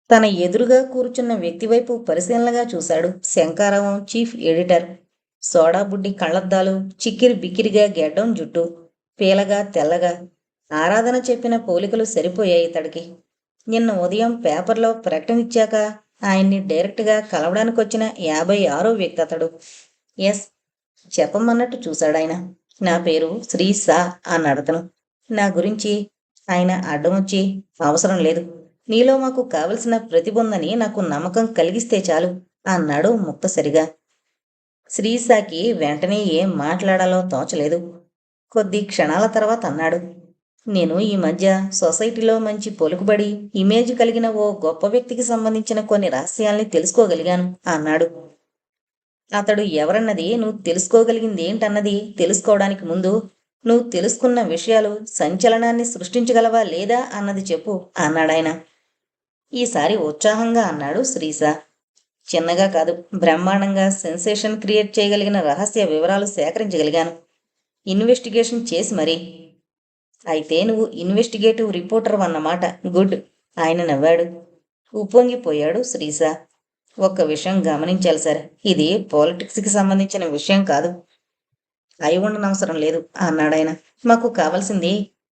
తన ఎదురుగా కూర్చున్న వ్యక్తి వైపు పరిశీలనగా చూశాడు శంకారావం చీఫ్ ఎడిటర్. సోడా బుడ్డి కళ్ళద్దాలు, చిక్కిరి బిక్కిరిగా గెడ్డం జుట్టు, పీలగా తెల్లగా. ఆరాధన చెప్పిన పోలికలు సరిపోయాయి ఇతడికి. నిన్న ఉదయం పేపర్లో ప్రకటనిచ్చాక ఆయన్ని డైరెక్ట్గా కలవడానికొచ్చిన 56వ వ్యక్తి అతడు. ఎస్, చెప్పమన్నట్టు చూశాడాయన. నా పేరు శ్రీ సా అన్నాడతను. నా గురించి ఆయన అడ్డమొచ్చి, అవసరం లేదు, నీలో మాకు కావలసిన ప్రతిభ ఉందని నాకు నమ్మకం కలిగిస్తే చాలు అన్నాడు ముక్తసరిగా. శ్రీసాకి వెంటనే ఏం మాట్లాడాలో తోచలేదు. కొద్ది క్షణాల తర్వాత అన్నాడు. నేను ఈ మధ్య సొసైటీలో మంచి పలుకుబడి, ఇమేజ్ కలిగిన ఓ గొప్ప వ్యక్తికి సంబంధించిన కొన్ని రహస్యాల్ని తెలుసుకోగలిగాను అన్నాడు. అతడు ఎవరన్నది నువ్వు తెలుసుకోగలిగింది ఏంటన్నది తెలుసుకోవడానికి ముందు నువ్వు తెలుసుకున్న విషయాలు సంచలనాన్ని సృష్టించగలవా లేదా అన్నది చెప్పు అన్నాడాయన. ఈసారి ఉత్సాహంగా అన్నాడు శ్రీస. చిన్నగా కాదు, బ్రహ్మాండంగా సెన్సేషన్ క్రియేట్ చేయగలిగిన రహస్య వివరాలు సేకరించగలిగాను, ఇన్వెస్టిగేషన్ చేసి మరీ. అయితే నువ్వు ఇన్వెస్టిగేటివ్ రిపోర్టర్ అన్నమాట. గుడ్. ఆయన నవ్వాడు. ఉప్పొంగిపోయాడు శ్రీస. ఒక్క విషయం గమనించాలి సార్, ఇది పాలిటిక్స్కి సంబంధించిన విషయం కాదు. అయి ఉండనవసరం లేదు అన్నాడాయన. మాకు కావలసింది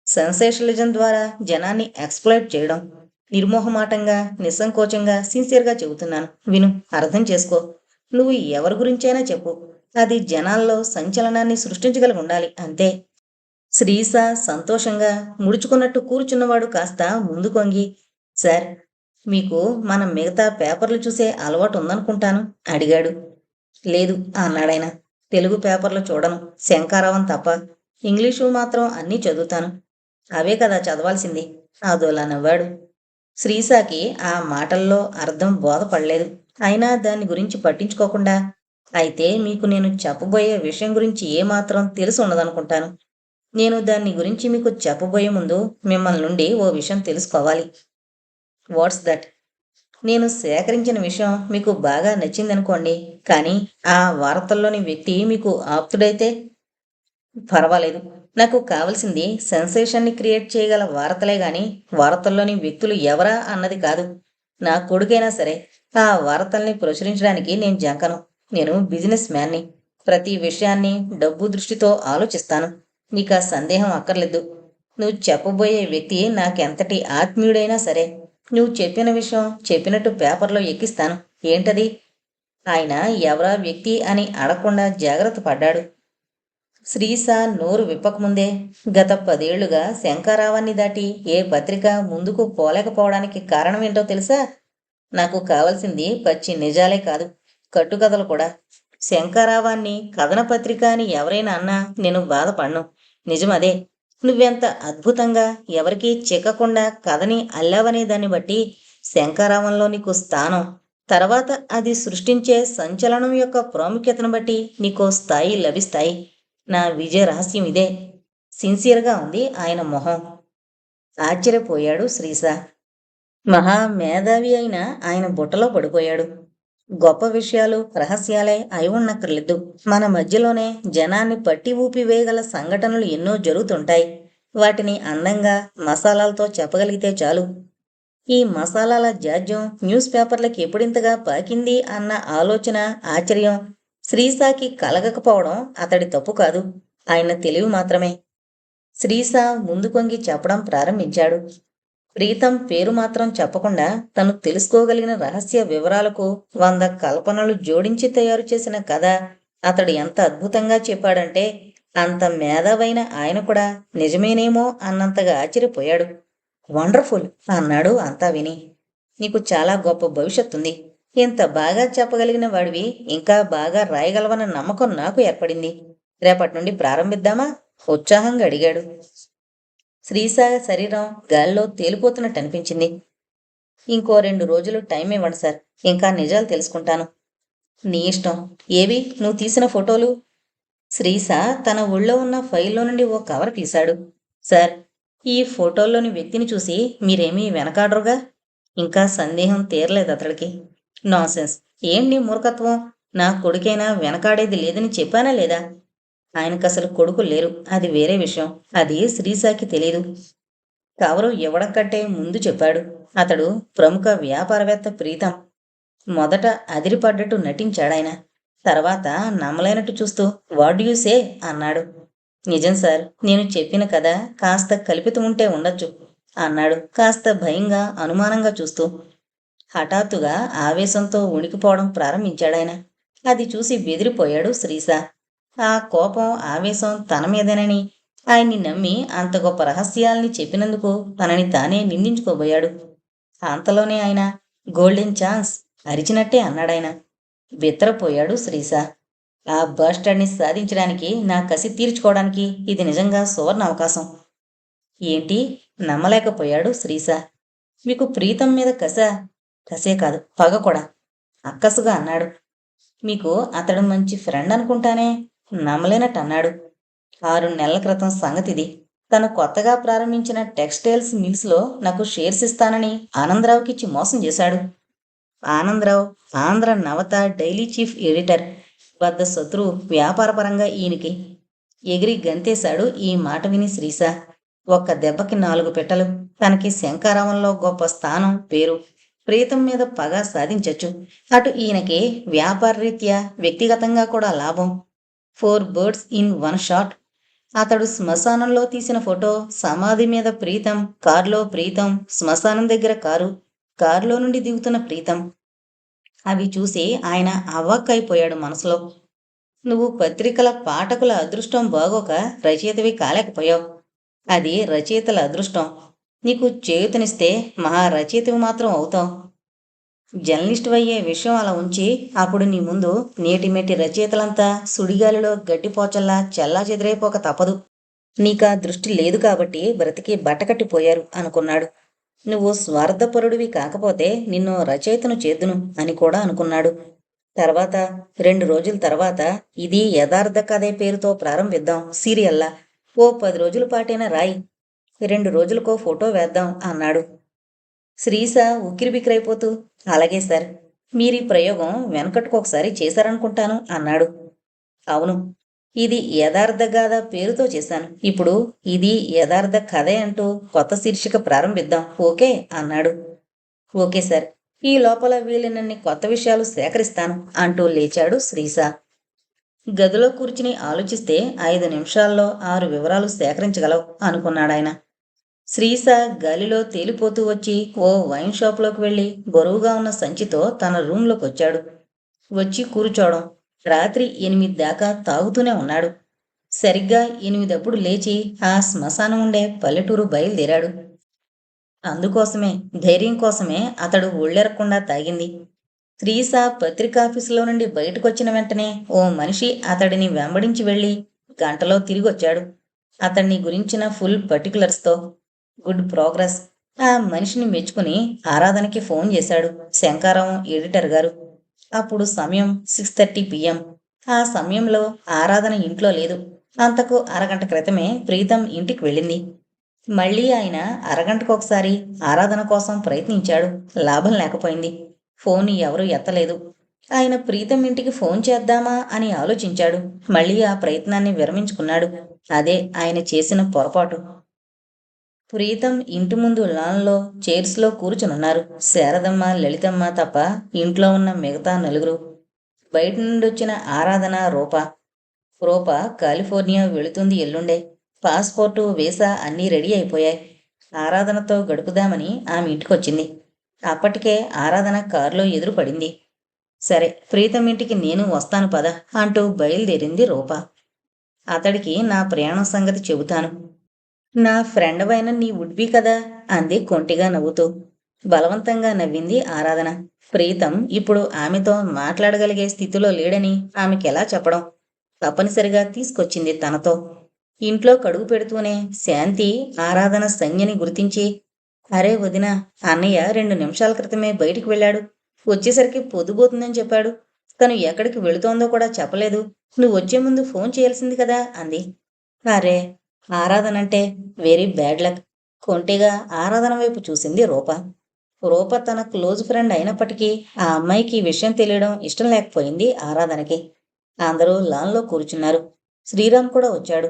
సెన్సేషనలిజం ద్వారా జనాన్ని ఎక్స్‌ప్లాయిట్ చేయడం. నిర్మోహమాటంగా, నిస్సంకోచంగా, సిన్సియర్గా చెబుతున్నాను. విను, అర్థం చేసుకో. నువ్వు ఎవరి గురించైనా చెప్పు, అది జనాల్లో సంచలనాన్ని సృష్టించగలిగి ఉండాలి, అంతే. శ్రీస సంతోషంగా ముడుచుకున్నట్టు కూర్చున్నవాడు కాస్త ముందుకొంగి, సార్, మీకు మన మిగతా పేపర్లు చూసే అలవాటు ఉందనుకుంటాను అడిగాడు. లేదు అన్నాడాయన. తెలుగు పేపర్లు చూడను, శంకారావం తప్ప. ఇంగ్లీషు మాత్రం అన్నీ చదువుతాను. అవే కదా చదవాల్సింది అదోలా నవ్వాడు. శ్రీసాకి ఆ మాటల్లో అర్థం బోధపడలేదు. అయినా దాన్ని గురించి పట్టించుకోకుండా, అయితే మీకు నేను చెప్పబోయే విషయం గురించి ఏమాత్రం తెలిసి ఉండదనుకుంటాను. నేను దాన్ని గురించి మీకు చెప్పబోయే ముందు మిమ్మల్ని నుండి ఓ విషయం తెలుసుకోవాలి. What's that? నేను సేకరించిన విషయం మీకు బాగా నచ్చిందనుకోండి, కానీ ఆ వార్తల్లోని వ్యక్తి మీకు ఆప్తుడైతే పర్వాలేదు. నాకు కావలసింది సెన్సేషన్ని క్రియేట్ చేయగల వార్తలే గాని వార్తల్లోని వ్యక్తులు ఎవరా అన్నది కాదు. నా కొడుకైనా సరే ఆ వార్తల్ని ప్రచురించడానికి నేను జంకను. నేను బిజినెస్ మ్యాన్ని. ప్రతి విషయాన్ని డబ్బు దృష్టితో ఆలోచిస్తాను. నీకా సందేహం అక్కర్లేదు. నువ్వు చెప్పబోయే వ్యక్తి నాకెంతటి ఆత్మీయుడైనా సరే నువ్వు చెప్పిన విషయం చెప్పినట్టు పేపర్లో ఎక్కిస్తాను. ఏంటది? ఆయన ఎవరా వ్యక్తి అని అడగకుండా జాగ్రత్త పడ్డాడు. శ్రీస నోరు విప్పకముందే గత 10 ఏళ్లుగా శంఖారావాన్ని దాటి ఏ పత్రిక ముందుకు పోలేకపోవడానికి కారణమేంటో తెలుసా? నాకు కావలసింది పచ్చి నిజాలే కాదు, కట్టుకథలు కూడా. శంఖారావాన్ని కథన పత్రిక అని ఎవరైనా అన్నా నేను బాధపడను. నిజమదే. నువ్వెంత అద్భుతంగా ఎవరికీ చిక్కకుండా కథని అల్లావనే దాన్ని బట్టి శంఖారావంలో నీకు స్థానం, తర్వాత అది సృష్టించే సంచలనం యొక్క ప్రాముఖ్యతను బట్టి నీకో స్థాయి లభిస్తాయి. నా విజయ రహస్యం ఇదే. సిన్సియర్గా ఉంది ఆయన మొహం. ఆశ్చర్యపోయాడు శ్రీస. మహా మేధావి అయిన ఆయన బుట్టలో పడిపోయాడు. గొప్ప విషయాలు రహస్యాలే అయి ఉన్నక్కర్లేదు. మన మధ్యలోనే జనాన్ని పట్టి ఊపి వేయగల సంఘటనలు ఎన్నో జరుగుతుంటాయి. వాటిని అందంగా మసాలాలతో చెప్పగలిగితే చాలు. ఈ మసాలాల జాడ్యం న్యూస్ పేపర్లకి ఎప్పుడింతగా పాకింది అన్న ఆలోచన, ఆశ్చర్యం శ్రీసాకి కలగకపోవడం అతడి తప్పు కాదు, ఆయన తెలివి మాత్రమే. శ్రీస ముందుకొంగి చెప్పడం ప్రారంభించాడు. ప్రీతం పేరు మాత్రం చెప్పకుండా తను తెలుసుకోగలిగిన రహస్య వివరాలకు 100 కల్పనలు జోడించి తయారు చేసిన కథ అతడు ఎంత అద్భుతంగా చెప్పాడంటే అంత మేధావైన ఆయన కూడా నిజమేనేమో అన్నంతగా ఆశ్చర్యపోయాడు. వండర్ఫుల్ అన్నాడు అంతా విని. నీకు చాలా గొప్ప భవిష్యత్తుంది. ఇంత బాగా చెప్పగలిగిన వాడివి ఇంకా బాగా రాయగలవన్న నమ్మకం నాకు ఏర్పడింది. రేపటి నుండి ప్రారంభిద్దామా? ఉత్సాహంగా అడిగాడు. శ్రీసాగ శరీరం గాల్లో తేలిపోతున్నట్టు అనిపించింది. ఇంకో 2 రోజులు టైం ఇవ్వండి సార్, ఇంకా నిజాలు తెలుసుకుంటాను. నీ ఇష్టం. ఏవి నువ్వు తీసిన ఫోటోలు? శ్రీస తన ఒళ్ళో ఉన్న ఫైల్లో నుండి ఓ కవర్ తీశాడు. సార్, ఈ ఫోటోల్లోని వ్యక్తిని చూసి మీరేమీ వెనకాడరుగా? ఇంకా సందేహం తీరలేదు అతడికి. నాన్సెన్స్. ఏం నీ మూర్ఖత్వం? నా కొడుకైనా వెనకాడేది లేదని చెప్పానా లేదా? ఆయనకసలు కొడుకు లేరు, అది వేరే విషయం. అది శ్రీసాకి తెలీదు. కవరు ఇవ్వడం కంటే ముందు చెప్పాడు. అతడు ప్రముఖ వ్యాపారవేత్త ప్రీతం. మొదట అదిరిపడ్డట్టు నటించాడాయన. తర్వాత నమ్మలేనట్టు చూస్తూ వాట్ యు సే అన్నాడు. నిజం సార్, నేను చెప్పిన కథ కాస్త కల్పితం ఉంటే ఉండొచ్చు అన్నాడు కాస్త భయంగా అనుమానంగా చూస్తూ. హఠాత్తుగా ఆవేశంతో ఉణికిపోవడం ప్రారంభించాడాయన. అది చూసి బెదిరిపోయాడు శ్రీశ. ఆ కోపం ఆవేశం తన మీదేనని, ఆయన్ని నమ్మి అంత గొప్ప రహస్యాల్ని చెప్పినందుకు తనని తానే నిందించుకోబోయాడు. అంతలోనే ఆయన గోల్డెన్ ఛాన్స్ అరిచినట్టే అన్నాడాయన. బిత్తరపోయాడు శ్రీశ. ఆ బస్టర్ని సాధించడానికి, నా కసి తీర్చుకోవడానికి ఇది నిజంగా సువర్ణ అవకాశం. ఏంటి? నమ్మలేకపోయాడు శ్రీశ. మీకు ప్రీతం మీద కసా? కసే కాదు, పగ కూడా అక్కసుగా అన్నాడు. మీకు అతడు మంచి ఫ్రెండ్ అనుకుంటానే. నమ్మలేనట్టు అన్నాడు. 6 నెలల క్రితం సంగతిది. తను కొత్తగా ప్రారంభించిన టెక్స్టైల్స్ మిల్స్లో నాకు షేర్స్ ఇస్తానని ఆనందరావుకిచ్చి మోసం చేశాడు. ఆనందరావు ఆంధ్ర నవత డైలీ చీఫ్ ఎడిటర్. పెద్ద శత్రువు వ్యాపారపరంగా ఈయనకి. ఎగిరి గంతేశాడు ఈ మాట విని శ్రీశ. ఒక్క దెబ్బకి 4 పిట్టలు. తనకి శంకారావంలో గొప్ప స్థానం, పేరు. ప్రీతం మీద పగ సాధించొచ్చు. అటు ఈయనకి వ్యాపారరీత్యా వ్యక్తిగతంగా కూడా లాభం. 4 birds in 1 shot. అతడు శ్మశానంలో తీసిన ఫోటో, సమాధి మీద ప్రీతం, కారులో ప్రీతం, శ్మశానం దగ్గర కారు, కారులో నుండి దిగుతున్న ప్రీతం. అవి చూసి ఆయన అవాక్కైపోయాడు మనసులో. నువ్వు పత్రికల పాఠకుల అదృష్టం బాగోక రచయితవి కాలేకపోయావు. అది రచయితల అదృష్టం. నీకు చేయుతనిస్తే మహా రచయితవి మాత్రం అవుతావు. జర్నలిస్టు అయ్యే విషయం అలా ఉంచి, అప్పుడు నీ ముందు నేటిమెట్టి రచయితలంతా సుడిగాలిలో గడ్డిపోచల్లా చెల్లా చెదిరైపోక తప్పదు. నీకా దృష్టి లేదు కాబట్టి బ్రతికి బట్టకట్టిపోయారు అనుకున్నాడు. నువ్వు స్వార్థపరుడివి కాకపోతే నిన్ను రచయితను చేద్దును అని కూడా అనుకున్నాడు. తర్వాత 2 రోజుల తర్వాత ఇది యథార్థ కథే పేరుతో ప్రారంభిద్దాం సీరియల్లా. ఓ 10 రోజుల పాటైనా రాయి. 2 రోజులకో ఫోటో వేద్దాం అన్నాడు. శ్రీశ ఉక్కిరిబిక్కిరైపోతూ అలాగే సార్, మీరీ ప్రయోగం వెనకట్టుకొకసారి చేశారనుకుంటాను అన్నాడు. అవును, ఇది యథార్థ గాథ పేరుతో చేశాను. ఇప్పుడు ఇది యథార్థ కథే అంటూ కొత్త శీర్షిక ప్రారంభిద్దాం. ఓకే అన్నాడు. ఓకే సార్, ఈ లోపల వీలైనన్ని కొత్త విషయాలు సేకరిస్తాను అంటూ లేచాడు శ్రీశ. గదిలో కూర్చుని ఆలోచిస్తే 5 నిమిషాల్లో 6 వివరాలు సేకరించగలవు అనుకున్నాడాయన. శ్రీశ గాలిలో తేలిపోతూ వచ్చి ఓ వైన్ షాప్లోకి వెళ్ళి బరువుగా ఉన్న సంచితో తన రూంలోకి వచ్చాడు. వచ్చి కూర్చోవడం. రాత్రి 8 దాకా తాగుతూనే ఉన్నాడు. సరిగ్గా 8 లేచి ఆ శ్మశానం ఉండే పల్లెటూరు బయలుదేరాడు. అందుకోసమే, ధైర్యం కోసమే అతడు ఒళ్ళెరకుండా తాగింది. శ్రీశ పత్రికాఫీసులో నుండి బయటకొచ్చిన వెంటనే ఓ మనిషి అతడిని వెంబడించి వెళ్ళి గంటలో తిరిగొచ్చాడు. అతన్ని గురించిన ఫుల్ పర్టికులర్స్తో. Good progress. ఆ మనిషిని మెచ్చుకుని ఆరాధనకి ఫోన్ చేశాడు శంకారావం ఎడిటర్ గారు. అప్పుడు సమయం 6:30 PM. ఆ సమయంలో ఆరాధన ఇంట్లో లేదు. అంతకు అరగంట క్రితమే ప్రీతం ఇంటికి వెళ్ళింది. మళ్ళీ ఆయన అరగంటకొకసారి ఆరాధన కోసం ప్రయత్నించాడు. లాభం లేకపోయింది. ఫోన్ ఎవరూ ఎత్తలేదు. ఆయన ప్రీతం ఇంటికి ఫోన్ చేద్దామా అని ఆలోచించాడు. మళ్ళీ ఆ ప్రయత్నాన్ని విరమించుకున్నాడు. అదే ఆయన చేసిన పొరపాటు. ప్రీతం ఇంటి ముందు లాన్లో చైర్స్లో కూర్చునున్నారు. శారదమ్మ, లలితమ్మ తప్ప ఇంట్లో ఉన్న మిగతా 4. బయట నుండొచ్చిన ఆరాధన, రూప. రూప కాలిఫోర్నియా వెళుతుంది ఎల్లుండే. పాస్పోర్టు, వీసా అన్నీ రెడీ అయిపోయాయి. ఆరాధనతో గడుపుదామని ఆమె ఇంటికొచ్చింది. అప్పటికే ఆరాధన కారులో ఎదురు పడింది. సరే, ప్రీతం ఇంటికి నేను వస్తాను పద అంటూ బయలుదేరింది రూప. అతడికి నా ప్రయాణం సంగతి చెబుతాను. నా ఫ్రెండ్ అయిన నీ వుడ్బీ కదా అంది కొంటిగా నవ్వుతూ. బలవంతంగా నవ్వింది ఆరాధన. ప్రీతం ఇప్పుడు ఆమెతో మాట్లాడగలిగే స్థితిలో లేడని ఆమెకెలా చెప్పడం? తప్పనిసరిగా తీసుకొచ్చింది తనతో. ఇంట్లో కడుగు పెడుతూనే శాంతి ఆరాధన సంజ్ఞని గుర్తించి, అరే వదినా, అన్నయ్య 2 నిమిషాల క్రితమే బయటికి వెళ్ళాడు. వచ్చేసరికి పొద్దుపోతుందని చెప్పాడు. తను ఎక్కడికి వెళుతోందో కూడా చెప్పలేదు. నువ్వు వచ్చే ముందు ఫోన్ చేయాల్సింది కదా అంది. అరే, ఆరాధనంటే వెరీ బ్యాడ్ లక్. కొంటిగా ఆరాధన వైపు చూసింది రూప. రూప తన క్లోజ్ ఫ్రెండ్ అయినప్పటికీ ఆ అమ్మాయికి ఈ విషయం తెలియడం ఇష్టం లేకపోయింది ఆరాధనకి. అందరూ లాన్లో కూర్చున్నారు. శ్రీరామ్ కూడా వచ్చాడు.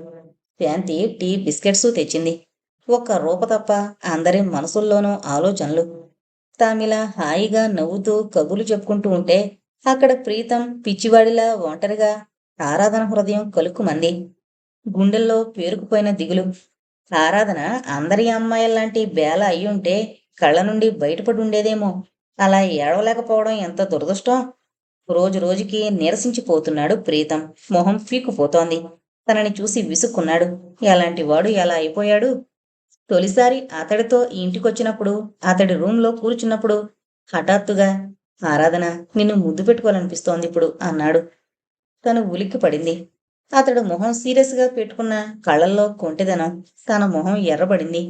శాంతి టీ, బిస్కెట్స్ తెచ్చింది. ఒక్క రూప తప్ప అందరి మనసుల్లోనూ ఆలోచనలు. తామిలా హాయిగా నవ్వుతూ కబుర్లు చెప్పుకుంటూ ఉంటే అక్కడ ప్రీతం పిచ్చివాడిలా ఒంటరిగా. ఆరాధన హృదయం కలుక్కుమంది. గుండెల్లో పేరుకుపోయిన దిగులు. ఆరాధన అందరి అమ్మాయిల్లాంటి బేల అయ్యుంటే కళ్ళ నుండి బయటపడి ఉండేదేమో. అలా ఏడవలేకపోవడం ఎంత దురదృష్టం. రోజు రోజుకి నీరసించిపోతున్నాడు ప్రీతం. మొహం పీక్కుపోతోంది. తనని చూసి విసుక్కున్నాడు. ఎలాంటి వాడు ఎలా అయిపోయాడు. తొలిసారి అతడితో ఈ ఇంటికొచ్చినప్పుడు, అతడి రూంలో కూర్చున్నప్పుడు హఠాత్తుగా ఆరాధన, నిన్ను ముద్దు పెట్టుకోవాలనిపిస్తోంది ఇప్పుడు అన్నాడు. తను ఉలిక్కి పడింది. అతడు మొహం సీరియస్గా పెట్టుకున్న కళ్ళల్లో కొంటెదనం. తన మొహం ఎర్రబడింది.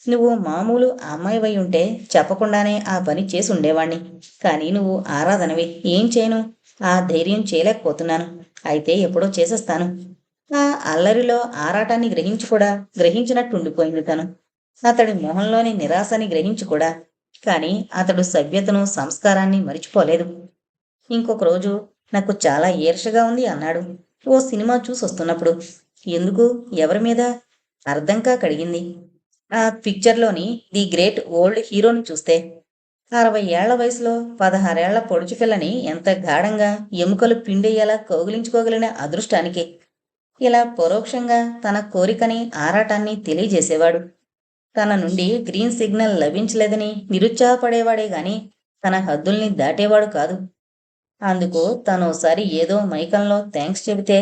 నువ్వు మామూలు అమ్మాయివై ఉంటే చెప్పకుండానే ఆ పని చేసి ఉండేవాణ్ణి. కానీ నువ్వు ఆరాధనవి. ఏం చేయను? ఆ ధైర్యం చేయలేకపోతున్నాను. అయితే ఎప్పుడో చేసేస్తాను. ఆ అల్లరిలో ఆరాటాన్ని గ్రహించినట్టుండిపోయింది తను. అతడి మొహంలోని నిరాశని గ్రహించి కూడా. కాని అతడు సభ్యతను, సంస్కారాన్ని మరిచిపోలేదు. ఇంకొక రోజు నాకు చాలా ఈర్ష్యగా ఉంది అన్నాడు. ఓ సినిమా చూసొస్తున్నప్పుడు. ఎందుకు? ఎవరి మీద? అర్థంకా కడిగింది. ఆ పిక్చర్లోని ది గ్రేట్ ఓల్డ్ హీరోని చూస్తే. 60 ఏళ్ల వయసులో 16 ఏళ్ల పొడుచు పిల్లని ఎంత గాఢంగా ఎముకలు పిండేయేలా కౌగిలించుకోగలిగిన అదృష్టానికి. ఇలా పరోక్షంగా తన కోరికని, ఆరాటాన్ని తెలియజేసేవాడు. తన నుండి గ్రీన్ సిగ్నల్ లభించలేదని నిరుత్సాహపడేవాడే గాని తన హద్దుల్ని దాటేవాడు కాదు. అందుకు తనోసారి ఏదో మైకంలో థ్యాంక్స్ చెబితే,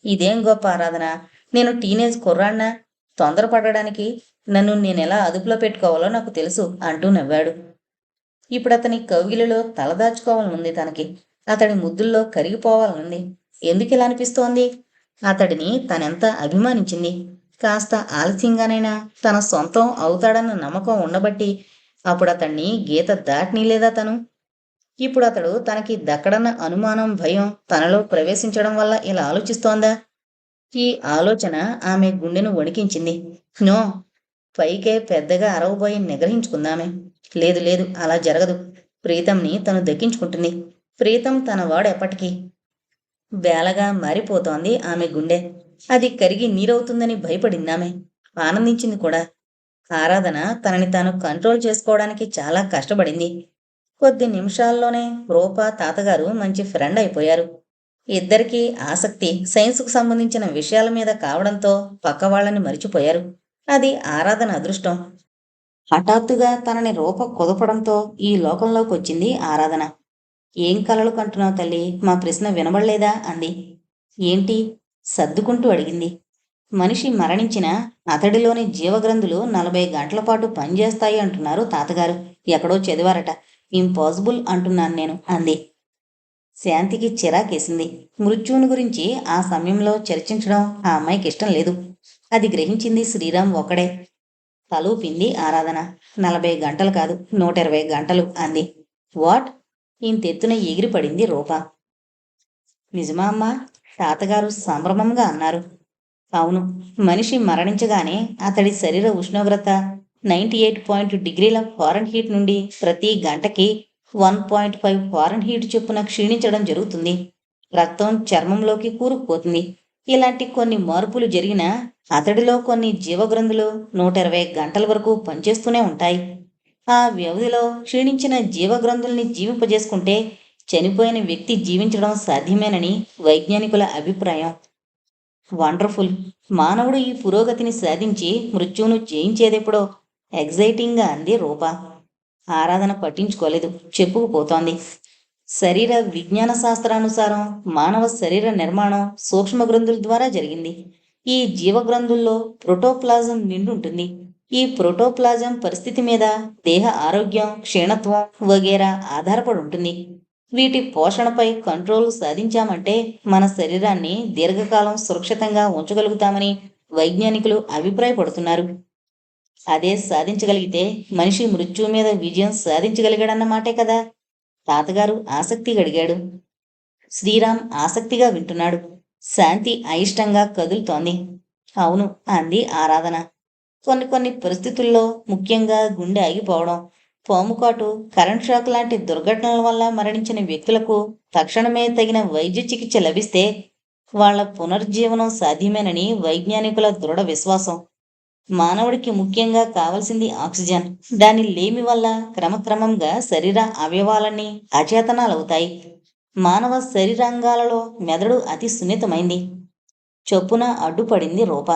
ఇదేం గొప్ప ఆరాధన, నేను టీనేజ్ కుర్రాణ్ణా, తొందరపడడానికి, నన్ను నేనెలా అదుపులో పెట్టుకోవాలో నాకు తెలుసు అంటూ నవ్వాడు. ఇప్పుడతని కౌగిలిలో తలదాచుకోవాలనుంది తనకి. అతడి ముద్దుల్లో కరిగిపోవాలనుంది. ఎందుకిలా అనిపిస్తోంది? అతడిని తనెంత అభిమానించింది. కాస్త ఆలస్యంగానైనా తన సొంతం అవుతాడన్న నమ్మకం ఉండబట్టి అప్పుడతన్ని గీత దాటనీలేదా తను? ఇప్పుడు అతడు తనకి దక్కడన్న అనుమానం, భయం తనలో ప్రవేశించడం వల్ల ఇలా ఆలోచిస్తోందా? ఈ ఆలోచన ఆమె గుండెను వణికించింది. నో! పైకే పెద్దగా అరవబోయి నిగ్రహించుకుందామె. లేదు లేదు, అలా జరగదు. ప్రీతంని తను దక్కించుకుంటుంది. ప్రీతం తనవాడు ఎప్పటికీ. బేలగా మారిపోతోంది ఆమె గుండె. అది కరిగి నీరవుతుందని భయపడిందామె. ఆనందించింది కూడా. ఆరాధన తనని తాను కంట్రోల్ చేసుకోవడానికి చాలా కష్టపడింది. కొద్ది నిమిషాల్లోనే రూప, తాతగారు మంచి ఫ్రెండ్ అయిపోయారు. ఇద్దరికీ ఆసక్తి సైన్సుకు సంబంధించిన విషయాల మీద కావడంతో పక్కవాళ్ళని మరిచిపోయారు. అది ఆరాధన అదృష్టం. హఠాత్తుగా తనని రూప కుదపడంతో ఈ లోకంలోకొచ్చింది ఆరాధన. ఏం కలలు కంటున్నావు తల్లి? మా ప్రశ్న వినబడలేదా అంది. ఏంటి? సర్దుకుంటూ అడిగింది. మనిషి మరణించినా అతడిలోని జీవగ్రంథులు 40 గంటల పాటు పనిచేస్తాయి అంటున్నారు తాతగారు. ఎక్కడో చదివారట. ఇంపాసిబుల్ అంటున్నాను నేను అంది. శాంతికి చిరాకేసింది. మృత్యువుని గురించి ఆ సమయంలో చర్చించడం ఆ అమ్మాయికి ఇష్టం లేదు. అది గ్రహించింది శ్రీరామ్ ఒక్కడే. తలూపింది ఆరాధన. 40 గంటలు కాదు, 120 గంటలు అంది. వాట్? ఇంతెత్తున ఎగిరిపడింది రూప. నిజమా అమ్మా? తాతగారు సంభ్రమంగా అన్నారు. అవును. మనిషి మరణించగానే అతడి శరీర ఉష్ణోగ్రత 98 డిగ్రీల ఫారెన్హీట్ నుండి ప్రతి గంటకి 1.5 ఫారెన్హీట్ చొప్పున క్షీణించడం జరుగుతుంది. రక్తం చర్మంలోకి కూరుకుపోతుంది. ఇలాంటి కొన్ని మార్పులు జరిగినా అతడిలో కొన్ని జీవగ్రంథులు 120 గంటల వరకు పనిచేస్తూనే ఉంటాయి. ఆ వ్యవధిలో క్షీణించిన జీవగ్రంథుల్ని జీవింపజేసుకుంటే చనిపోయిన వ్యక్తి జీవించడం సాధ్యమేనని వైజ్ఞానికుల అభిప్రాయం. వండర్ఫుల్. మానవుడు ఈ పురోగతిని సాధించి మృత్యువును జయించేదెప్పుడో? ఎగ్జైటింగ్గా అంది రూప. ఆరాధన పట్టించుకోలేదు. చెప్పుకుపోతోంది. శరీర విజ్ఞాన శాస్త్రానుసారం మానవ శరీర నిర్మాణం సూక్ష్మ గ్రంథుల ద్వారా జరిగింది. ఈ జీవగ్రంథుల్లో ప్రోటోప్లాజం నిండుంటుంది. ఈ ప్రోటోప్లాజం పరిస్థితి మీద దేహ ఆరోగ్యం, క్షీణత్వం వగేరా ఆధారపడి ఉంటుంది. వీటి పోషణపై కంట్రోల్ సాధించామంటే మన శరీరాన్ని దీర్ఘకాలం సురక్షితంగా ఉంచగలుగుతామని వైజ్ఞానికులు అభిప్రాయపడుతున్నారు. అదే సాధించగలిగితే మనిషి మృత్యువు మీద విజయం సాధించగలిగాడన్నమాటే కదా? తాతగారు ఆసక్తిగా అడిగాడు. శ్రీరామ్ ఆసక్తిగా వింటున్నాడు. శాంతి అయిష్టంగా కదులుతోంది. అవును అంది ఆరాధన. కొన్ని పరిస్థితుల్లో, ముఖ్యంగా గుండె ఆగిపోవడం, పాముకాటు, కరెంట్ షాక్ లాంటి దుర్ఘటనల వల్ల మరణించిన వ్యక్తులకు తక్షణమే తగిన వైద్య చికిత్స లభిస్తే వాళ్ల పునర్జీవనం సాధ్యమేనని వైజ్ఞానికుల దృఢ విశ్వాసం. మానవుడికి ముఖ్యంగా కావలసింది ఆక్సిజన్. దాని లేమి వల్ల క్రమక్రమంగా శరీర అవయవాలన్నీ అచేతనాలవుతాయి. మానవ శరీరాంగాలలో మెదడు అతి సున్నితమైంది. చొప్పున అడ్డుపడింది రూప.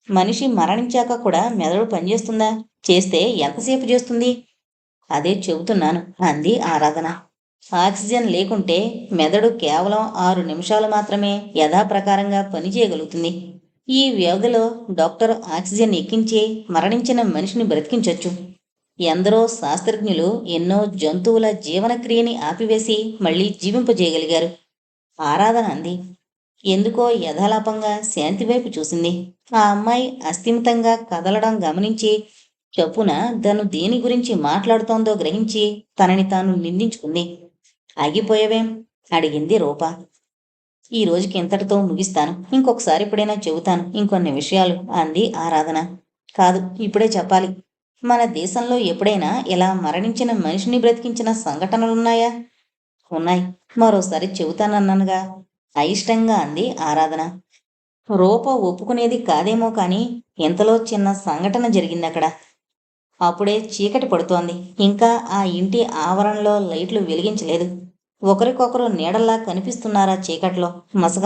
మనిషి మరణించాక కూడా మెదడు పనిచేస్తుందా? చేస్తే ఎంతసేపు చేస్తుంది? అదే చెబుతున్నాను అంది ఆరాధన. ఆక్సిజన్ లేకుంటే మెదడు కేవలం 6 నిమిషాలు మాత్రమే యథాప్రకారంగా పనిచేయగలుగుతుంది. ఈ వ్యవధిలో డాక్టర్ ఆక్సిజన్ ఎక్కించి మరణించిన మనిషిని బ్రతికించొచ్చు. ఎందరో శాస్త్రజ్ఞులు ఎన్నో జంతువుల జీవనక్రియని ఆపివేసి మళ్ళీ జీవింపజేయగలిగారు. ఆరాధన అంది. ఎందుకో యథాలాపంగా శాంతి వైపు చూసింది. ఆ అమ్మాయి అస్థిమితంగా కదలడం గమనించి చప్పున తను దేని గురించి మాట్లాడుతోందో గ్రహించి తనని తాను నిందించుకుంది. ఆగిపోయావేం? అడిగింది రూప. ఈ రోజుకి ఇంతటితో ముగిస్తాను. ఇంకొకసారి ఎప్పుడైనా చెబుతాను ఇంకొన్ని విషయాలు అంది ఆరాధన. కాదు, ఇప్పుడే చెప్పాలి. మన దేశంలో ఎప్పుడైనా ఇలా మరణించిన మనిషిని బ్రతికించిన సంఘటనలున్నాయా? ఉన్నాయి. మరోసారి చెబుతానన్నానుగా అయిష్టంగా అంది ఆరాధన. రూప ఒప్పుకునేది కాదేమో కాని ఇంతలో చిన్న సంఘటన జరిగిందక్కడ. అప్పుడే చీకటి పడుతోంది. ఇంకా ఆ ఇంటి ఆవరణలో లైట్లు వెలిగించలేదు. ఒకరికొకరు నీడల్లా కనిపిస్తున్నారా చీకట్లో,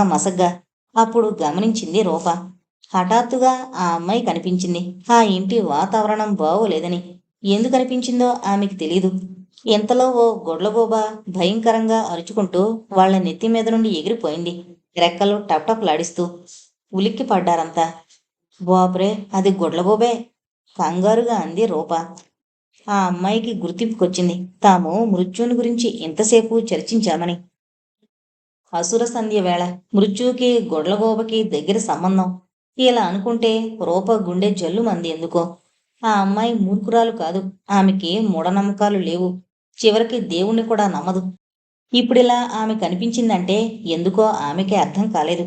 మసగ్గా. అప్పుడు గమనించింది రూప. హఠాత్తుగా ఆ అమ్మాయి కనిపించింది. ఆ ఇంటి వాతావరణం బాగోలేదని. ఎందుకు అనిపించిందో ఆమెకి తెలీదు. ఇంతలో ఓ గొడ్లగూబ భయంకరంగా అరుచుకుంటూ వాళ్ల నెత్తి మీద నుండి ఎగిరిపోయింది, రెక్కలు టప్టప్లాడిస్తూ. ఉలిక్కి పడ్డారంతా. బాపురే, అది గొడ్లగూబే! కంగారుగా అంది రూప. ఆ అమ్మాయికి గుర్తింపుకొచ్చింది తాము మృత్యుని గురించి ఎంతసేపు చర్చించామని. అసుర సంధ్య వేళ మృత్యువుకి గొడ్లగోబకి దగ్గర సంబంధం. ఇలా అనుకుంటే రూప గుండె జల్లుమంది ఎందుకో. ఆ అమ్మాయి మూర్ఖురాలు కాదు. ఆమెకి మూఢనమ్మకాలు లేవు. చివరికి దేవుణ్ణి కూడా నమ్మదు. ఇప్పుడిలా ఆమె కనిపించిందంటే ఎందుకో ఆమెకే అర్థం కాలేదు.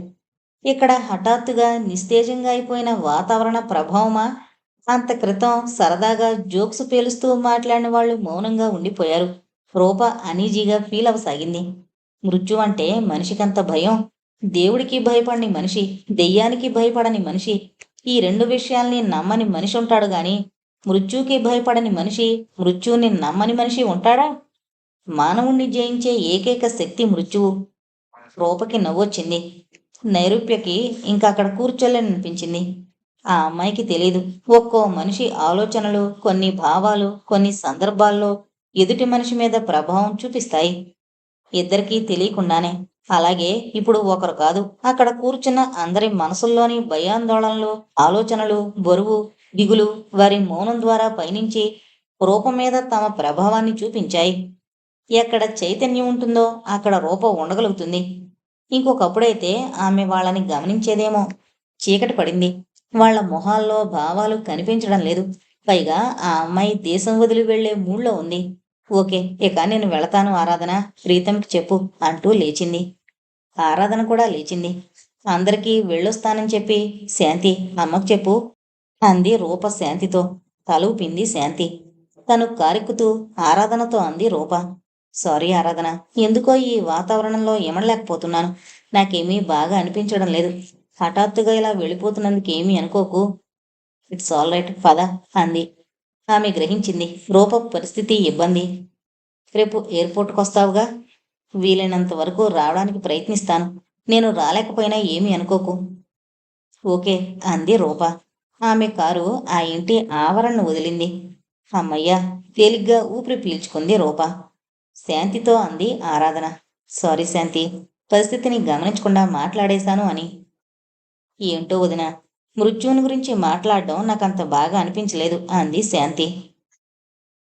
ఇక్కడ హఠాత్తుగా నిస్తేజంగా అయిపోయిన వాతావరణ ప్రభావమా? అంత క్రితం సరదాగా జోక్స్ పేలుస్తూ మాట్లాడిన వాళ్ళు మౌనంగా ఉండిపోయారు. రూప అనీజీగా ఫీల్ అవసాగింది. మృత్యు అంటే మనిషికంత భయం. దేవుడికి భయపడని మనిషి, దెయ్యానికి భయపడని మనిషి, ఈ 2 విషయాల్ని నమ్మని మనిషి ఉంటాడు గాని మృత్యుకి భయపడని మనిషి, మృత్యువుని నమ్మని మనిషి ఉంటాడా? మానవుణ్ణి జయించే ఏకైక శక్తి మృత్యువు. రూపకి నవ్వొచ్చింది. నైరూప్యకి ఇంకా అక్కడ కూర్చోలేననిపించింది. ఆ అమ్మాయికి తెలీదు, ఒక్కో మనిషి ఆలోచనలు, కొన్ని భావాలు కొన్ని సందర్భాల్లో ఎదుటి మనిషి మీద ప్రభావం చూపిస్తాయి. ఇద్దరికీ తెలియకుండానే. అలాగే ఇప్పుడు ఒకరు కాదు, అక్కడ కూర్చున్న అందరి మనసుల్లోని భయాందోళనలు, ఆలోచనలు, బరువు, దిగులు వారి మౌనం ద్వారా పయనించి రూపం మీద తమ ప్రభావాన్ని చూపించాయి. ఎక్కడ చైతన్యం ఉంటుందో అక్కడ రూపం ఉండగలుగుతుంది. ఇంకొకప్పుడైతే ఆమె వాళ్ళని గమనించేదేమో. చీకటి పడింది. వాళ్ల మొహాల్లో భావాలు కనిపించడం లేదు. పైగా ఆ అమ్మాయి దేశం వదిలి వెళ్లే మూడ్లో ఉంది. ఓకే, ఇక నేను వెళతాను ఆరాధన, ప్రీతంకి చెప్పు అంటూ లేచింది. ఆరాధన కూడా లేచింది. అందరికీ వెళ్ళొస్తానని చెప్పి శాంతి అమ్మకు చెప్పు అంది రూప శాంతితో. తలూపింది శాంతి. తను కారెక్కుతూ ఆరాధనతో అంది రూప. సారీ ఆరాధన, ఎందుకో ఈ వాతావరణంలో ఏమనలేకపోతున్నాను. నాకేమీ బాగా అనిపించడం లేదు. హఠాత్తుగా ఇలా వెళ్ళిపోతున్నందుకు ఏమీ అనుకోకు. ఇట్స్ ఆల్ రైట్, పద అంది. ఆమె గ్రహించింది రూప పరిస్థితి ఇబ్బంది. రేపు ఎయిర్పోర్ట్కి వస్తావుగా? వీలైనంత వరకు రావడానికి ప్రయత్నిస్తాను. నేను రాలేకపోయినా ఏమీ అనుకోకు. ఓకే అంది రూప. ఆమె కారు ఆ ఇంటి ఆవరణను వదిలింది. అమ్మయ్యా, తేలిగ్గా ఊపిరి పీల్చుకుంది రూప. శాంతితో అంది ఆరాధన. సారీ శాంతి, పరిస్థితిని గమనించకుండా మాట్లాడేశాను అని. ఏంటో వదిన, మృత్యువుని గురించి మాట్లాడడం నాకంత బాగా అనిపించలేదు అంది శాంతి.